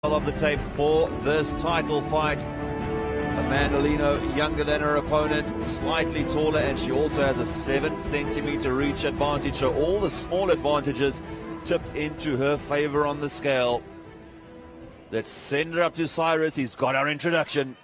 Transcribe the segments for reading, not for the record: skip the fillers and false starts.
Of the tape for this title fight. Amanda Lino, younger than her opponent, slightly taller, and she also has a 7-centimeter reach advantage, so all the small advantages tipped into her favor on the scale. Let's send her up to Cyrus. He's got our introduction.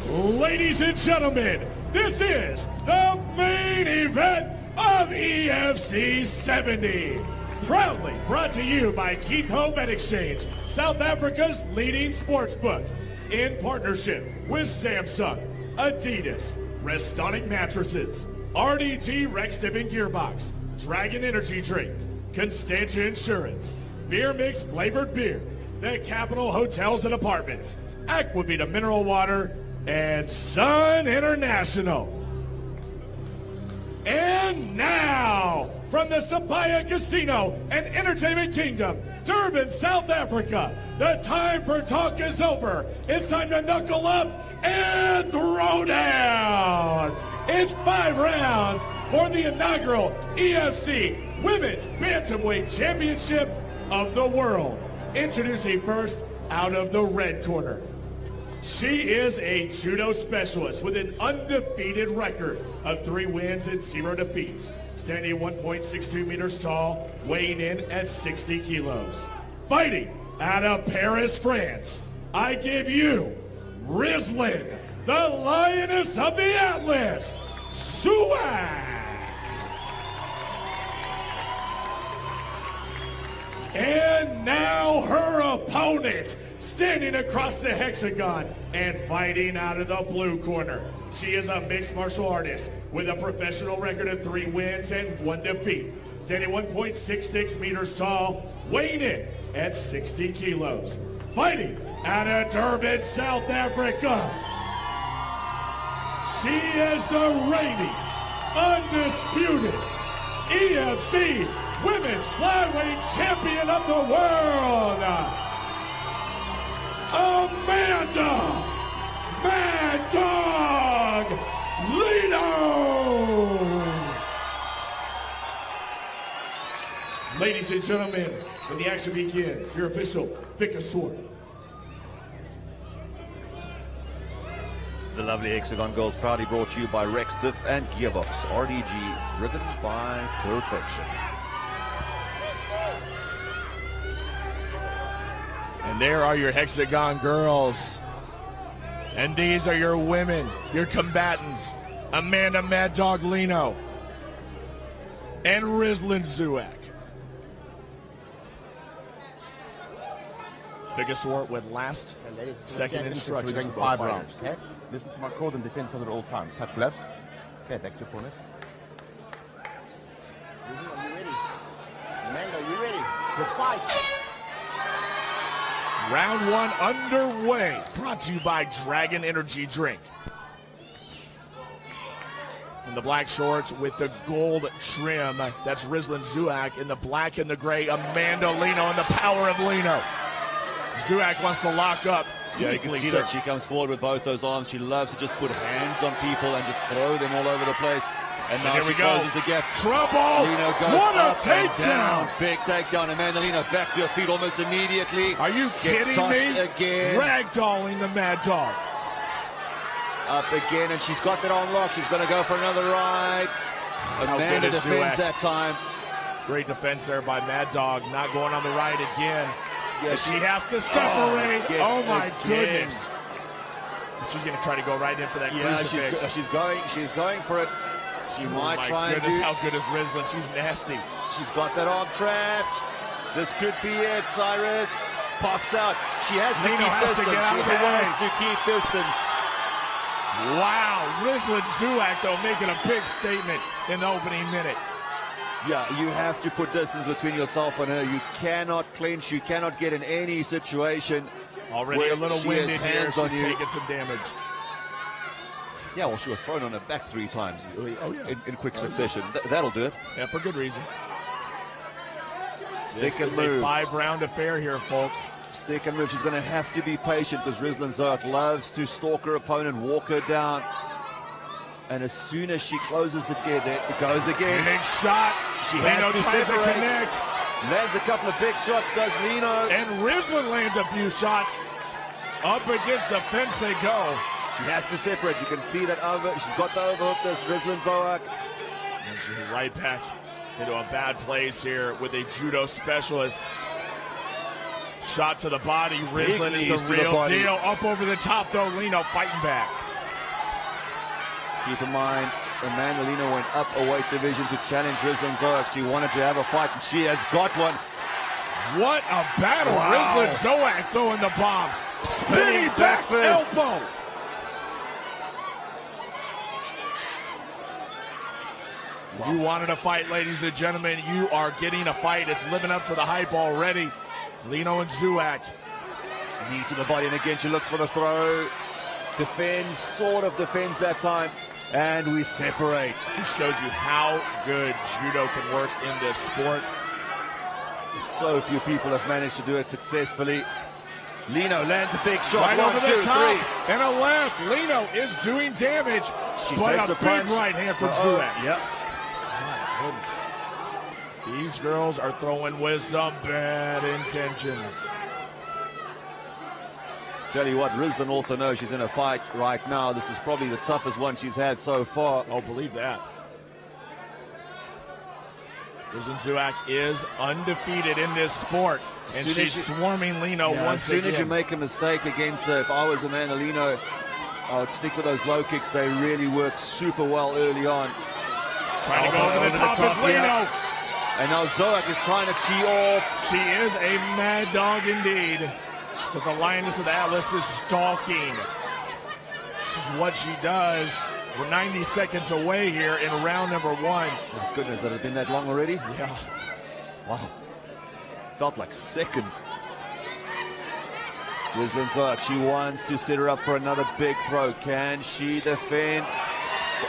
Ladies and gentlemen, this is the main event of EFC 70. Proudly brought to you by Keith Home and Exchange, South Africa's leading sports book, in partnership with Samsung, Adidas, Restonic Mattresses, RDG Rex Tipping Gearbox, Dragon Energy Drink, Constantia Insurance, Beer Mix Flavored Beer, The Capitol Hotels and Apartments, Aquavita Mineral Water, and Sun International. And now, from the Sapphire Casino and Entertainment Kingdom, Durban, South Africa, the time for talk is over. It's time to knuckle up and throw down. It's 5 rounds for the inaugural EFC Women's Bantamweight Championship of the World. Introducing first, out of the red corner. She is a judo specialist with an undefeated record of 3 wins and 0 defeats. Standing 1.62 meters tall, weighing in at 60 kilos. Fighting out of Paris, France, I give you Rizlen, the Lioness of the Atlas, Suak. And now her opponent, standing across the hexagon and fighting out of the blue corner. She is a mixed martial artist with a professional record of 3 wins and 1 defeat. Standing 1.66 meters tall, weighing in at 60 kilos. Fighting out of Durban, South Africa. She is the reigning, undisputed EFC Women's Flyweight Champion of the World, Amanda Mad Dog Lino! Ladies and gentlemen, when the action begins, your official Vicar Sword. The lovely Hexagon Girls proudly brought to you by Rex Diff and Gearbox. RDG, driven by perfection. And there are your Hexagon Girls. And these are your women, your combatants, Amanda Mad Dog Lino and Rizlen Zuak. Biggest war with last, second instructions. We're going 5 rounds, okay? Listen to my call and defense at all times. Touch gloves. Okay, back to your corners. Are you ready? Amanda, are you ready? Let's fight. Round 1 underway, brought to you by Dragon Energy Drink. In the black shorts with the gold trim, that's Rizlen Zuak. In the black and the gray, Amanda Lino, and the power of Lino. Zuak wants to lock up. Yeah, you can see that she comes forward with both those arms. She loves to just put hands on people and just throw them all over the place. And now here we she go. closes the gap. Trouble! Lino goes What a up and takedown! down. Big takedown. Amanda Lino back to her feet almost immediately. Are you kidding me? Again. Ragdolling the Mad Dog. Up again, and she's got that on lock. She's going to go for another right. Amanda defends that time. Great defense there by Mad Dog. Not going on the right again. Yeah, she has to separate. Oh my goodness. She's going to try to go right in for that crucifix. She's going for it. She might try and do. How good is Rizlen? She's nasty. She's got that arm trapped. This could be it. Cyrus pops out. She has to keep distance. She has to keep distance. Wow, Rizlen Zuak though making a big statement in the opening minute. Yeah, you have to put distance between yourself and her. You cannot clinch. You cannot get in any situation. Already a little winded here. She's taking some damage. Yeah, well, she was thrown on her back 3 times in quick succession. That'll do it. Yeah, for good reason. Stick and move. This is a 5-round affair here, folks. Stick and move. She's going to have to be patient because Rizlen Zuak loves to stalk her opponent, walk her down. And as soon as she closes it, it goes again. Big shot. She has to tries to separate. connect. Lands a couple of big shots, does Lino. And Rizlen lands a few shots. Up against the fence they go. She has to separate. You can see that she's got the overhook, this Rizlen Zoak. And she's right back into a bad place here with a judo specialist. Shot to the body. Rizlen is the real deal. Up over the top, though. Lino fighting back. Keep in mind, Amanda Lino went up a weight division to challenge Rizlen Zoak. She wanted to have a fight, and she has got one. What a battle. Wow. Rizlen Zoak throwing the bombs. Spinning back fist. Elbow. Wow. You wanted a fight, ladies and gentlemen. You are getting a fight. It's living up to the hype already. Lino and Zoak. Knee to the body, and again she looks for the throw. Defends, sort of defends that time. And we separate. Just shows you how good judo can work in this sport. So few people have managed to do it successfully. Lino lands a big shot. Right over the top. And a left. Lino is doing damage. She but takes a a punch. big right hand from Zoak. Yep. My goodness. These girls are throwing with some bad intentions. Tell you what, Rizlen also knows she's in a fight right now. This is probably the toughest one she's had so far. Oh, believe that. Rizlen Zoak is undefeated in this sport, and she's swarming Lino once again. As soon as you make a mistake against her, if I was Amanda Lino, I would stick with those low kicks. They really work super well early on. Trying to go over the top is Lino. Yeah. And now Zoak is trying to tee off. She is a mad dog indeed. But the Lioness of the Atlas is stalking. This is what she does. We're 90 seconds away here in round number 1. Oh, goodness, that has been that long already? Yeah. Wow. Felt like seconds. Rizlen Zoak, she wants to set her up for another big throw. Can she defend?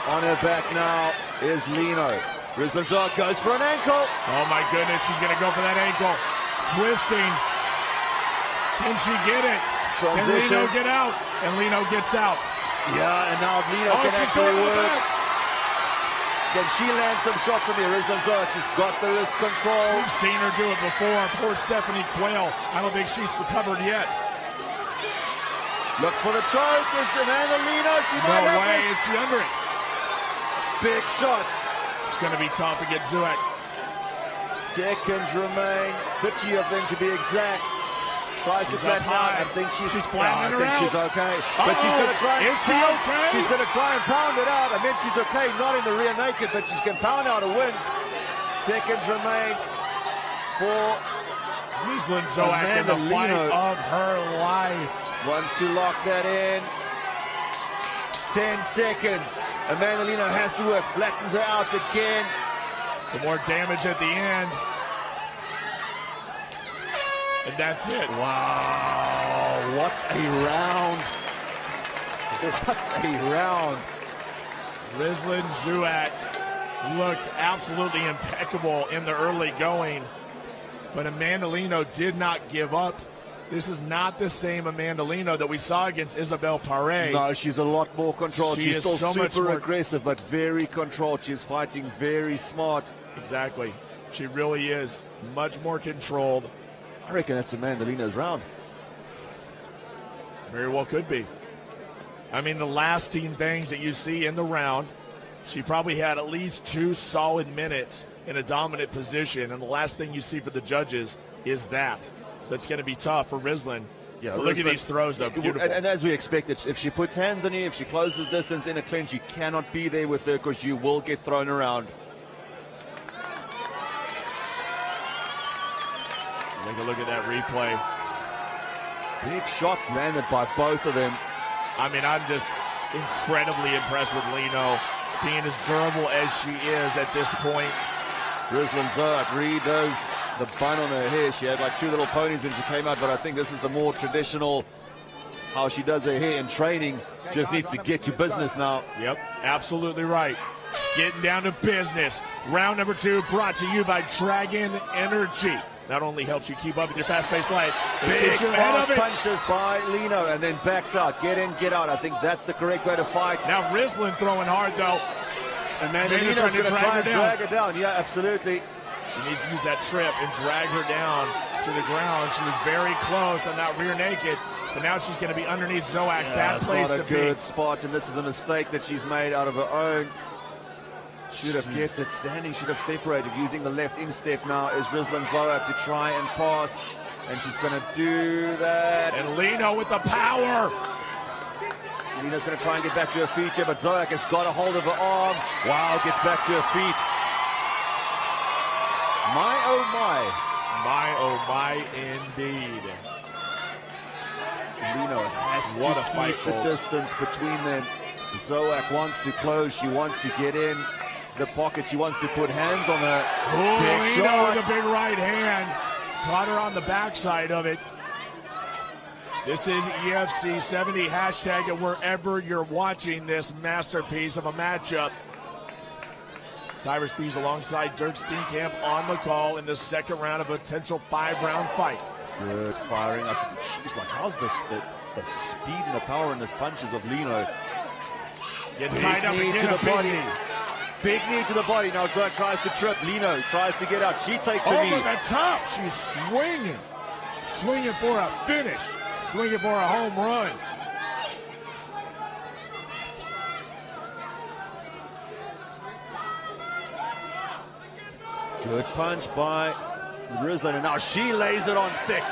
On her back now is Lino. Rizlen Zoak goes for an ankle. Oh my goodness, she's going to go for that ankle. Twisting. Can she get it? Transition. Can Lino get out? And Lino gets out. Yeah, and now Lino can actually work. Can she land some shots from here? Rizlen Zoak, she's got the wrist control. We've seen her do it before. Poor Stephanie Quayle. I don't think she's recovered yet. Looks for the choke. Is Amanda Lino? She might No have way it. is she under it. Big shot. It's going to be tough against Zoak. Seconds remain. 50 of them to be exact. Tries to flatten out. I think she's flattening her out. She's okay. But she's going to try and is she okay? She's going to try and pound it out. I mean, she's okay, not in the rear naked, but she can pound out a win. Seconds remain for Rizlen Zoak in the fight of her life. Wants to lock that in. 10 seconds. Amanda Lino has to work. Flattens her out again. Some more damage at the end. And that's it. Wow, what a round. What a round. Rizlen Zoak looked absolutely impeccable in the early going, but Amanda Lino did not give up. This is not the same Amanda Lino that we saw against Isabelle Paré. No, she's a lot more controlled. She's still so super aggressive, but very controlled. She's fighting very smart. Exactly. She really is much more controlled. I reckon that's Amanda Lino's round. Very well could be. I mean, the lasting things that you see in the round, she probably had at least 2 solid minutes in a dominant position, and the last thing you see for the judges is that. So it's going to be tough for Rizlen. Yeah, look at these throws, though. Beautiful. And as we expected, if she puts hands on you, if she closes distance in a clinch, you cannot be there with her because you will get thrown around. Take a look at that replay. Big shots landed by both of them. I mean, I'm just incredibly impressed with Lino being as durable as she is at this point. Rizlen Zoak redoes the bun on her hair. She had like 2 little ponies when she came out, but I think this is the more traditional how she does her hair in training. Just needs to get to business now. Yep, absolutely right. Getting down to business. Round number 2 brought to you by Dragon Energy. Not only helps you keep up with your fast-paced life, big fast punches by Lino and then backs out. Get in, get out. I think that's the correct way to fight. Now Rizlen throwing hard, though. Amanda Lino's going to try and drag her down. Yeah, absolutely. She needs to use that trip and drag her down to the ground. She was very close on that rear naked, but now she's going to be underneath Zoak. Bad place to be. Not a good spot, and this is a mistake that she's made out of her own. Should have kept it standing, should have separated. Using the left instep now is Rizlen Zoak to try and pass, and she's going to do that. And Lino with the power. Lino's going to try and get back to her feet here, but Zoak has got a hold of her arm. Wow, gets back to her feet. My, oh my. My, oh my, indeed. Lino has to keep the distance between them. Zoak wants to close. She wants to get in the pocket. She wants to put hands on her. Big Lino with a big right hand. Caught her on the backside of it. This is EFC 70. Hashtag it wherever you're watching this masterpiece of a matchup. Cyrus Thieves alongside Dirk Steenkamp on the call in the second round of a potential 5-round fight. Good firing up. She's like, how's this, the speed and the power in this punches of Lino? Get tied up knee again, to the body. Big knee to the body. Now Zoak tries to trip. Lino tries to get out. She takes a knee. Over the top. She's swinging. Swinging for a finish. Swinging for a home run. Good punch by Rizlen, and now she lays it on thick.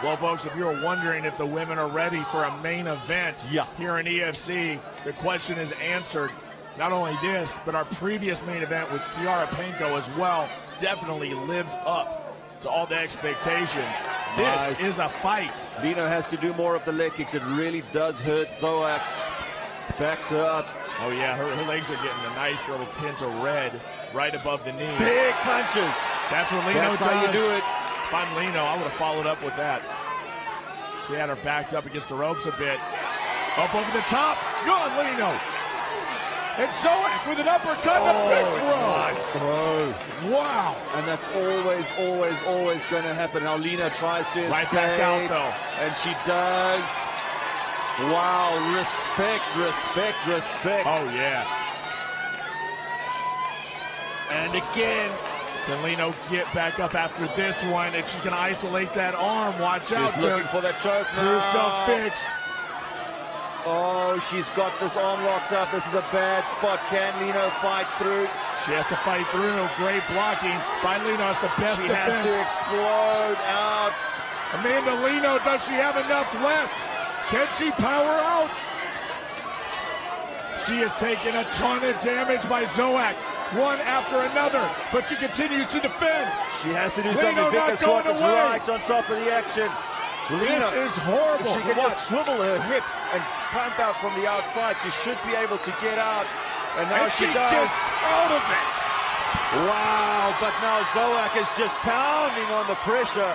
Well, folks, if you're wondering if the women are ready for a main event here in EFC, the question is answered. Not only this, but our previous main event with Kiara Penko as well definitely lived up to all the expectations. This is a fight. Lino has to do more of the leg kicks. It really does hurt Zoak. Backs her up. Oh, yeah, her legs are getting a nice little tint of red right above the knee. Big punches. That's what Lino does. That's how you do it. If I'm Lino, I would have followed up with that. She had her backed up against the ropes a bit. Up over the top. Good, Lino. And Zoak with an uppercut and a big throw. Nice throw. Wow. And that's always going to happen. Now Lino tries to escape. Right back out, though. And she does. Wow, respect. Oh, yeah. And again. Can Lino get back up after this one? And she's going to isolate that arm. Watch out. She's looking for that choke now. Here's some fix. Oh, she's got this arm locked up. This is a bad spot. Can Lino fight through? She has to fight through. Great blocking by Lino. It's the best defense. She has to explode out. Amanda Lino, does she have enough left? Can she power out? She has taken a ton of damage by Zoak, one after another, but she continues to defend. She has to do Lino something. Victor Swart is right on top of the action. Lino, this is horrible. If she can just swivel her hips and pump out from the outside, she should be able to get out. And now she does. Gets out of it. Wow, but now Zoak is just pounding on the pressure.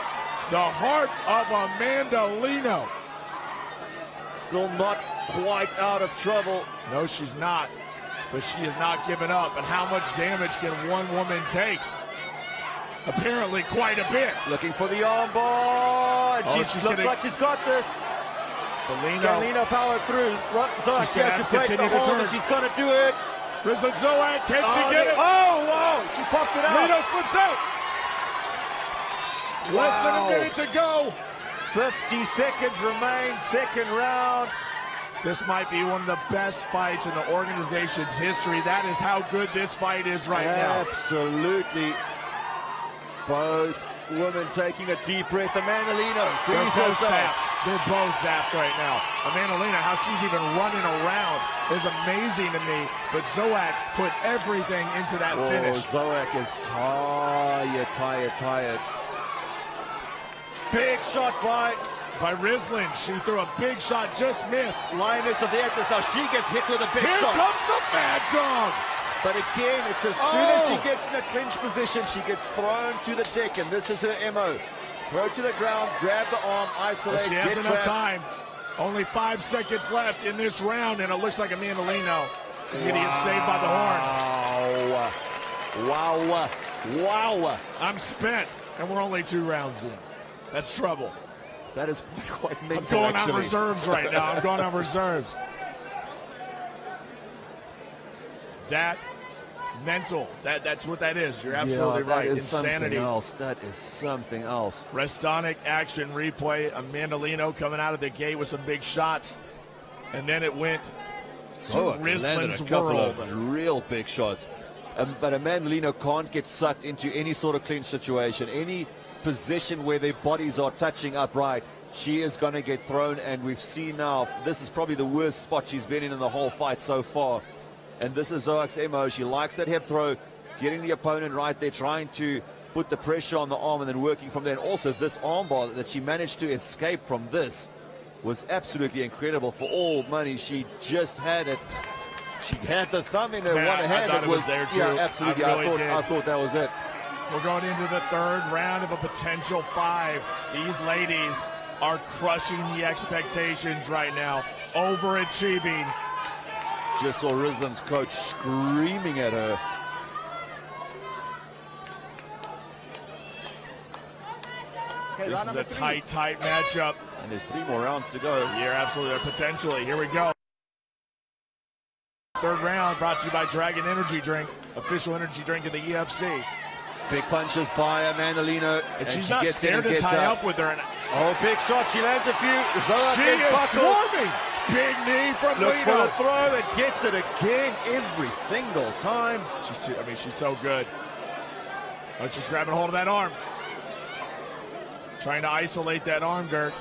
The heart of Amanda Lino. Still not quite out of trouble. No, she's not. But she is not giving up. And how much damage can one woman take? Apparently quite a bit. Looking for the armbar. She looks like she's got this. Can Lino power through? Zoak has to break the hold, and she's going to do it. Rizlen Zoak, can she get it? Oh, wow. She popped it out. Lino flips out. Wow. Less than a minute to go. 50 seconds remain, second round. This might be one of the best fights in the organization's history. That is how good this fight is right now. Absolutely. Both women taking a deep breath. Amanda Lino frees herself. They're both zapped right now. Amanda Lino, how she's even running around is amazing to me. But Zoak put everything into that finish. Zoak is tired. Big shot by Rizlen. She threw a big shot, just missed. Lioness of the Actors. Now she gets hit with a big shot. Here comes the Mad Dog. But again, it's as soon as she gets in a clinch position, she gets thrown to the deck, and this is her MO. Throw to the ground, grab the arm, isolate, but she has enough time. Only 5 seconds left in this round, and it looks like Amanda Lino is going to get saved by the horn. Wow. I'm spent, and we're only 2 rounds in. That's trouble. That is quite mental, I'm going on reserves right now. I'm going on reserves. That mental. That's what that is. You're absolutely right. That is Insanity. something else. That is something else. Restonic action replay. Amanda Lino coming out of the gate with some big shots. And then it went to Rizlen's a couple world. of real big shots. But Amanda Lino can't get sucked into any sort of clinch situation, any position where their bodies are touching upright. She is going to get thrown, and we've seen now, this is probably the worst spot she's been in the whole fight so far. And this is Zoak's MO. She likes that hip throw, getting the opponent right there, trying to put the pressure on the arm and then working from there. And also this armbar that she managed to escape from this was absolutely incredible for all money. She just had it. She had the thumb in her one hand. I thought it was there too. Yeah, absolutely. I thought that was it. We're going into the third round of a potential 5. These ladies are crushing the expectations right now, overachieving. Just saw Rizlen's coach screaming at her. This is a tight matchup. And there's 3 more rounds to go. Yeah, absolutely, potentially. Here we go. Third round brought to you by Dragon Energy Drink, official energy drink of the UFC. Big punches by Amanda Lino. And she's not scared to tie up with her. Oh, big shot. She lands a few. She is swarming. Big knee from Looks for Lino. the throw and gets it again every single time. She's so good. Oh, she's grabbing hold of that arm. Trying to isolate that arm, Gert.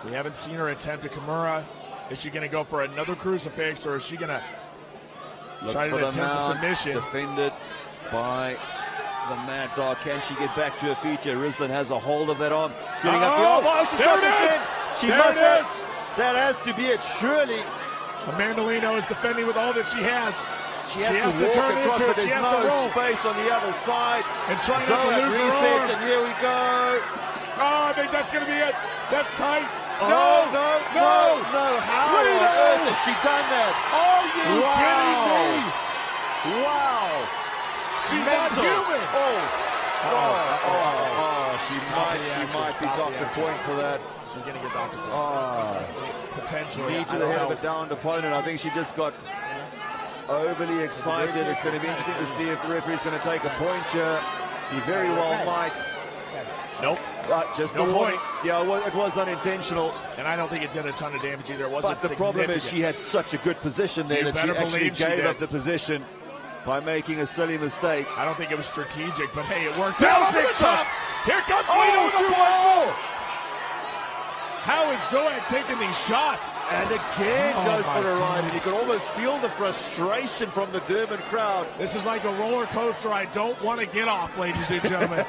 We haven't seen her attempt a Kimura. Is she going to go for another crucifix, or is she going to try to attempt a submission? Defended by the Mad Dog. Can she get back to her feet here? Rizlen has a hold of that arm. Setting up the arm. Oh, there it is! She must have. That has to be it, surely. Amanda Lino is defending with all that she has. She has to turn across, but there's no space on the other side. And trying not to lose her arm. And here we go. Oh, I think that's going to be it. That's tight. No. How on earth has she done that? Oh, you kidding me? Wow. She's not human. She might be Dr. Point for that. She's going to get Dr. Point. Potentially. Knee to the head of a downed opponent. I think she just got overly excited. It's going to be interesting to see if the referee's going to take a point here. He very well might. Nope. Just no the point. Yeah, it was unintentional. And I don't think it did a ton of damage either. It wasn't But the problem is she had such a good position there that she actually gave up the position by making a silly mistake. I don't think it was strategic, but hey, it worked out. Big shot. Here comes Lino with the ball. How is Zoak taking these shots? And again goes for a ride, and you can almost feel the frustration from the Durban crowd. This is like a roller coaster I don't want to get off, ladies and gentlemen.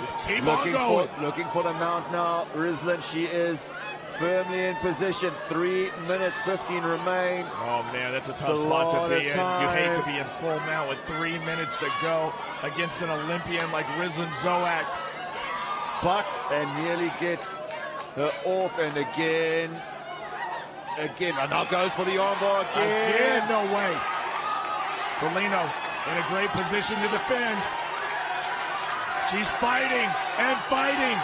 Just keep on going. Looking for the mount now. Rizlen, she is firmly in position. 3 minutes, 15 remain. Oh, man, that's a tough spot to be in. You hate to be in full mount with 3 minutes to go against an Olympian like Rizlen Zoak. Bucks and nearly gets her off, and again, and now goes for the armbar again. No way. Lino in a great position to defend. She's fighting and fighting.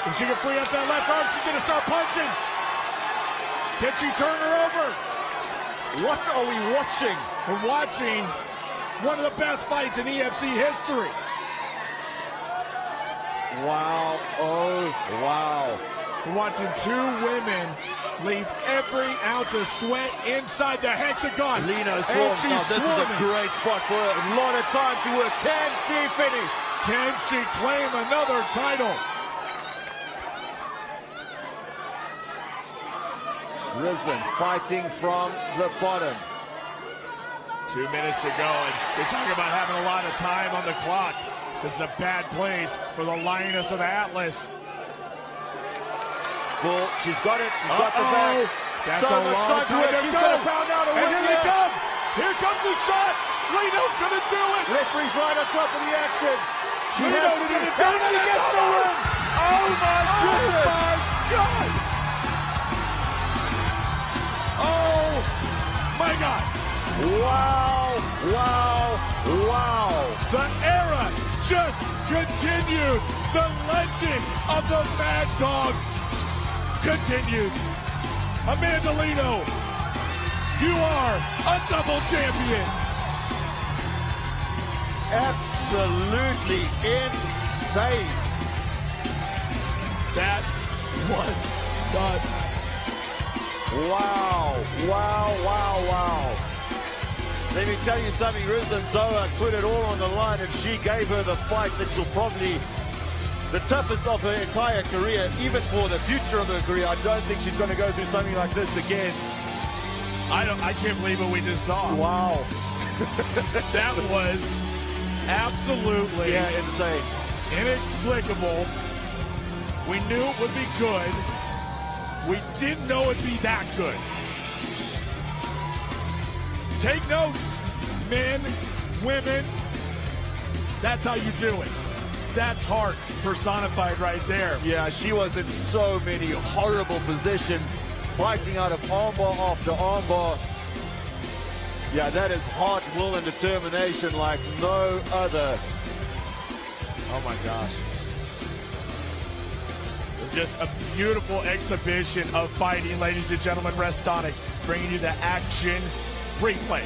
If she can free up that left arm, she's going to start punching. Can she turn her over? What are we watching? We're watching one of the best fights in EFC history. Wow. Oh, wow. We're watching 2 women leave every ounce of sweat inside the hexagon. Lino's and she's this is a great spot for her. A lot of time to work. Can she finish? Can she claim another title? Rizlen fighting from the bottom. 2 minutes to go, and they talk about having a lot of time on the clock. This is a bad place for the Lioness of Atlas. Well, she's got it. She's got the back. That's so much time to work. She's going to pound out a win. Here they come. Here comes the shot. Lino's going to do it. Referee's right on top of the action. She Lino's has to going to do it. She gets the win. Oh, my goodness. Oh, my God. Oh, my God. Wow. The era just continued. The legend of the Mad Dog continues. Amanda Lino you are a double champion. Absolutely insane. That was nuts. Wow, wow, wow, wow. Let me tell you something, Rizlen Zoa put it all on the line, and she gave her the fight that she'll probably, the toughest of her entire career, even for the future of her career. I don't think she's going to go through something like this again. I can't believe what we just saw. Wow. That was absolutely insane. inexplicable. We knew it would be good. We didn't know it'd be that good. Take notes, men, women. That's how you do it. That's heart personified right there. Yeah, she was in so many horrible positions, fighting out of armbar after armbar. Yeah, that is heart, will, and determination like no other. Oh my gosh. Just a beautiful exhibition of fighting, ladies and gentlemen. Restonic bringing you the action replay.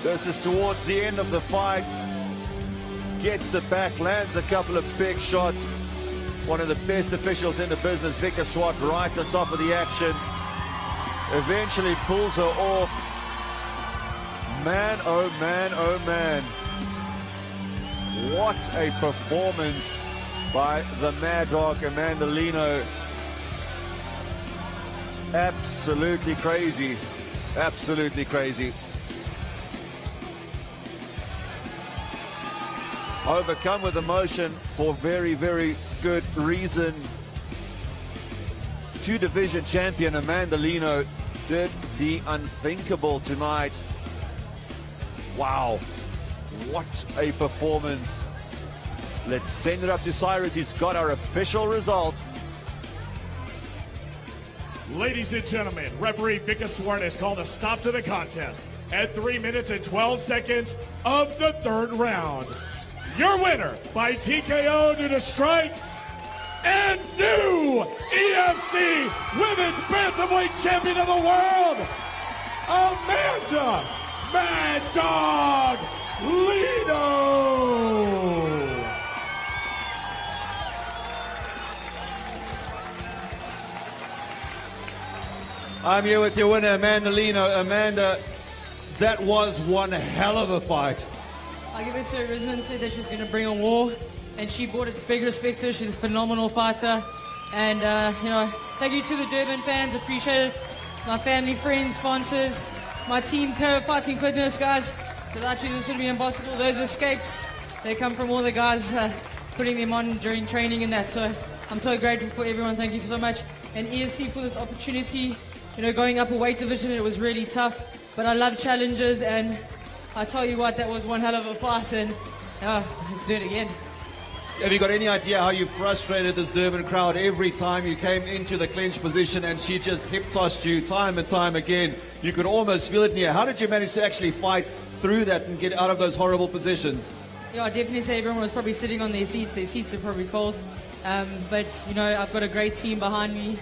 This is towards the end of the fight. Gets the back, lands a couple of big shots. One of the best officials in the business, Vickers Swart, right on top of the action. Eventually pulls her off. Man, oh man, oh man. What a performance by the Mad Dog, Amanda Lino. Absolutely crazy. Absolutely crazy. Overcome with emotion for very, very good reason. Two-division champion Amanda Lino did the unthinkable tonight. Wow, what a performance. Let's send it up to Cyrus. He's got our official result. Ladies and gentlemen, referee Vickers Swart has called a stop to the contest at 3 minutes and 12 seconds of the third round. Your winner by TKO due to strikes and new EFC Women's Bantamweight Champion of the World, Amanda Mad Dog Lino. I'm here with your winner, Amanda Lino. Amanda, that was one hell of a fight. I give it to Rizlen, said that she was going to bring a war, and she brought it. Big respect to her. She's a phenomenal fighter. And, you know, thank you to the Durban fans. Appreciate it. My family, friends, sponsors, my team, Fighting Fitness, guys. Without you, this would be impossible. Those escapes, they come from all the guys putting them on during training and that. So I'm so grateful for everyone. Thank you so much. And EFC for this opportunity. You know, going up a weight division, it was really tough. But I love challenges, and I tell you what, that was one hell of a fight, and do it again. Have you got any idea how you frustrated this Durban crowd every time you came into the clinch position and she just hip-tossed you time and time again? You could almost feel it in here. How did you manage to actually fight through that and get out of those horrible positions? Yeah, I definitely say everyone was probably sitting on their seats. Their seats are probably cold. But, you know, I've got a great team behind me.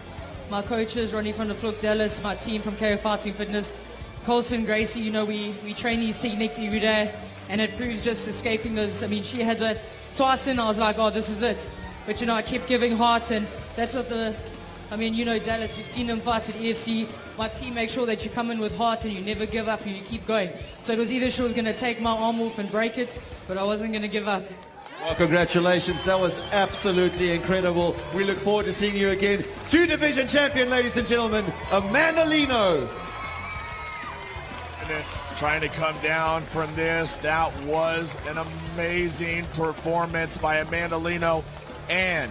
My coaches, Ronnie van der Vloek, Dallas, my team from KO Fighting Fitness, Colson, Gracie, you know, we train these techniques every day, and it proves just escaping those. I mean, she had that twice in, I was like, oh, this is it. But, you know, I kept giving heart, and that's what I mean, you know, Dallas, you've seen them fight at EFC. My team makes sure that you come in with heart and you never give up and you keep going. So it was either she was going to take my arm off and break it, but I wasn't going to give up. Well, congratulations. That was absolutely incredible. We look forward to seeing you again. Two-division champion, ladies and gentlemen, Amanda Lino. Trying to come down from this. That was an amazing performance by Amanda Lino and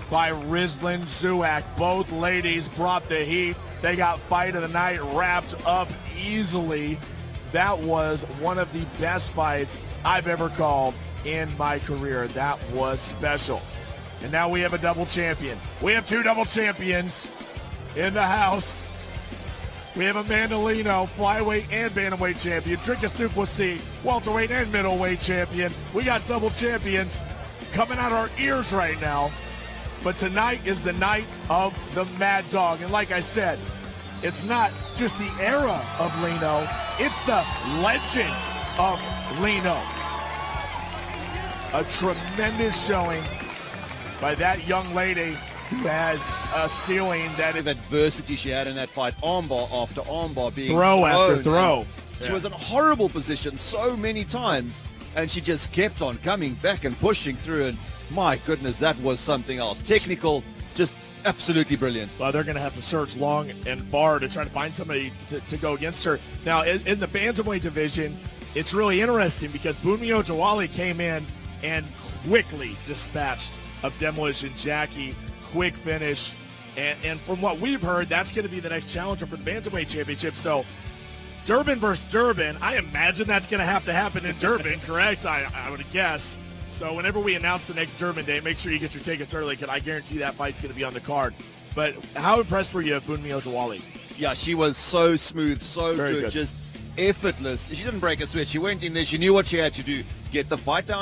by Rizlen Zoa. Both ladies brought the heat. They got fight of the night wrapped up easily. That was one of the best fights I've ever called in my career. That was special. And now we have a double champion. We have two double champions in the house. We have Amanda Lino, flyweight and bantamweight champion. Dricus du Plessis, welterweight and middleweight champion. We got double champions coming out our ears right now. But tonight is the night of the Mad Dog. And like I said, It's not just the era of Lino, it's the legend of Lino. A tremendous showing by that young lady who has a ceiling that is Adversity she had in that fight, armbar after armbar, being throw after thrown. throw. She was in a horrible position so many times, and she just kept on coming back and pushing through, and my goodness, that was something else. Technical, just absolutely brilliant. Well, they're going to have to search long and far to try to find somebody to go against her. Now, in the bantamweight division, it's really interesting because Bunmi Ojawali came in and quickly dispatched of Demolition Jackie. Quick finish. And from what we've heard, that's going to be the next challenger for the bantamweight championship. So Durban versus Durban, I imagine that's going to happen in Durban, correct? I would guess. So whenever we announce the next Durban day, make sure you get your tickets early because I guarantee that fight's going to be on the card. But how impressed were you of Bunmi Ojawali? Yeah, she was so smooth, so Very good, good. just effortless. She didn't break a sweat. She went in there. She knew what she had to do. Get the fight down.